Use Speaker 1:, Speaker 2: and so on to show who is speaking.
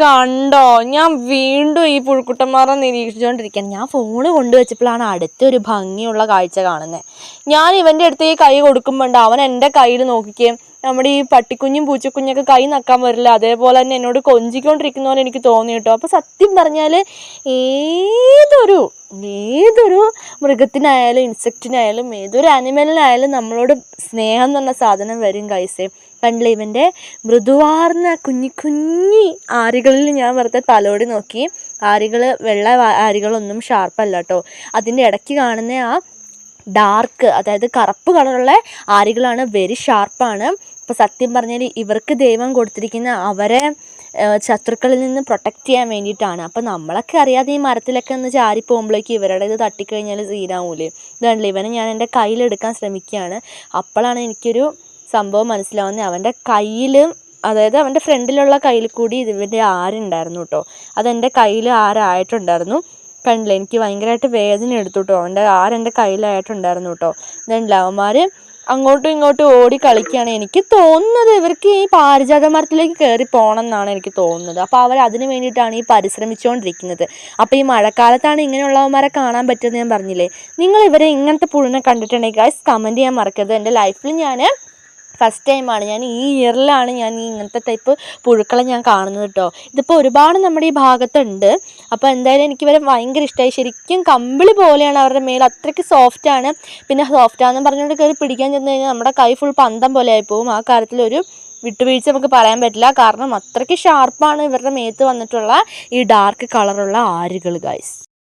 Speaker 1: കണ്ടോ, ഞാൻ വീണ്ടും ഈ പുഴുക്കുട്ടന്മാരെ നിരീക്ഷിച്ചുകൊണ്ടിരിക്കുകയാണ്. ഞാൻ ഫോണ് കൊണ്ടുവച്ചപ്പോഴാണ് അടുത്തൊരു ഭംഗിയുള്ള കാഴ്ച കാണുന്നത്. ഞാൻ ഇവൻ്റെ അടുത്ത് ഈ കൈ കൊടുക്കുമ്പോണ്ട് അവൻ എൻ്റെ കയ്യിൽ നോക്കിക്കുകയും നമ്മുടെ ഈ പട്ടിക്കുഞ്ഞും പൂച്ചക്കുഞ്ഞൊക്കെ കൈ നക്കാൻ വരില്ല, അതേപോലെ തന്നെ എന്നോട് കൊഞ്ചിക്കൊണ്ടിരിക്കുന്ന പോലെ എനിക്ക് തോന്നി കേട്ടോ. അപ്പോൾ സത്യം പറഞ്ഞാൽ ഏതൊരു മൃഗത്തിനായാലും ഇൻസെക്റ്റിനായാലും ഏതൊരു ആനിമലിനായാലും നമ്മളോട് സ്നേഹം എന്ന് പറഞ്ഞ സാധനം വരും ഗൈസേ. കണ്ടില്ലേ ഇവൻ്റെ മൃദുവാർന്ന കുഞ്ഞി ആരികളിൽ ഞാൻ വെറുതെ തലോടി നോക്കി. ആരികൾ വെള്ള ആരികളൊന്നും ഷാർപ്പല്ല കേട്ടോ. അതിൻ്റെ ഇടയ്ക്ക് കാണുന്ന ആ ഡാർക്ക്, അതായത് കറുപ്പ് കളറുള്ള ആരികളാണ് വെരി ഷാർപ്പാണ്. അപ്പോൾ സത്യം പറഞ്ഞാൽ ഇവർക്ക് ദൈവം കൊടുത്തിരിക്കുന്ന അവരെ ശത്രുക്കളിൽ നിന്ന് പ്രൊട്ടക്റ്റ് ചെയ്യാൻ വേണ്ടിയിട്ടാണ്. അപ്പോൾ നമ്മളൊക്കെ അറിയാതെ ഈ മരത്തിലൊക്കെ ഒന്ന് ചാരി പോകുമ്പോഴേക്ക് ഇവരുടെ ഇത് തട്ടിക്കഴിഞ്ഞാൽ സീനാവൂലേ. ഇതാണല്ലോ ഇവനെ ഞാൻ എൻ്റെ കയ്യിലെടുക്കാൻ ശ്രമിക്കുകയാണ്. അപ്പോഴാണ് എനിക്കൊരു സംഭവം മനസ്സിലാവുന്നത്. അവൻ്റെ കയ്യിലും, അതായത് അവൻ്റെ ഫ്രണ്ടിലുള്ള കയ്യിൽ കൂടി ഇതിൻ്റെ ആരുണ്ടായിരുന്നു കേട്ടോ. അതെൻ്റെ കയ്യിൽ ആരായിട്ടുണ്ടായിരുന്നു. കണ്ടില്ലേ, എനിക്ക് ഭയങ്കരമായിട്ട് വേദന എടുത്തു കേട്ടോ. അവൻ്റെ ആരെൻ്റെ കയ്യിലായിട്ടുണ്ടായിരുന്നു കേട്ടോ. ഇതുണ്ടല്ലോ അവന്മാർ അങ്ങോട്ടും ഇങ്ങോട്ടും ഓടി കളിക്കുകയാണ്. എനിക്ക് തോന്നുന്നത് ഇവർക്ക് ഈ പാരിജാത മരത്തിലേക്ക് കയറി പോകണം എന്നാണ് എനിക്ക് തോന്നുന്നത്. അപ്പോൾ അവർ അതിന് വേണ്ടിയിട്ടാണ് ഈ പരിശ്രമിച്ചുകൊണ്ടിരിക്കുന്നത്. അപ്പോൾ ഈ മഴക്കാലത്താണ് ഇങ്ങനെയുള്ളവന്മാരെ കാണാൻ പറ്റുമെന്ന് ഞാൻ പറഞ്ഞില്ലേ. നിങ്ങൾ ഇവരെ ഇങ്ങനത്തെ പുഴുവിനെ കണ്ടിട്ടുണ്ടെങ്കിൽ ഗൈസ് കമൻറ്റ് ചെയ്യാൻ മറക്കരുത്. എൻ്റെ ലൈഫിൽ ഞാൻ ഫസ്റ്റ് ടൈമാണ്, ഞാൻ ഈ ഇയറിലാണ് ഞാൻ ഈ ഇങ്ങനത്തെ ടൈപ്പ് പുഴുക്കളെ ഞാൻ കാണുന്നത് കേട്ടോ. ഇതിപ്പോൾ ഒരുപാട് നമ്മുടെ ഈ ഭാഗത്തുണ്ട്. അപ്പോൾ എന്തായാലും എനിക്കിവരെ ഭയങ്കര ഇഷ്ടമായി. ശരിക്കും കമ്പിളി പോലെയാണ് അവരുടെ മേൽ, അത്രയ്ക്ക് സോഫ്റ്റാണ്. പിന്നെ സോഫ്റ്റാണെന്ന് പറഞ്ഞുകൊണ്ട് കയറി പിടിക്കാൻ ചെന്ന് കഴിഞ്ഞാൽ നമ്മുടെ കൈ ഫുൾ പന്തം പോലെ ആയിപ്പോവും. ആ കാര്യത്തിലൊരു വിട്ടുവീഴ്ച നമുക്ക് പറയാൻ പറ്റില്ല. കാരണം അത്രയ്ക്ക് ഷാർപ്പാണ് ഇവരുടെ മേത്ത് വന്നിട്ടുള്ള ഈ ഡാർക്ക് കളറുള്ള ആരുകൾ ഗൈസ്.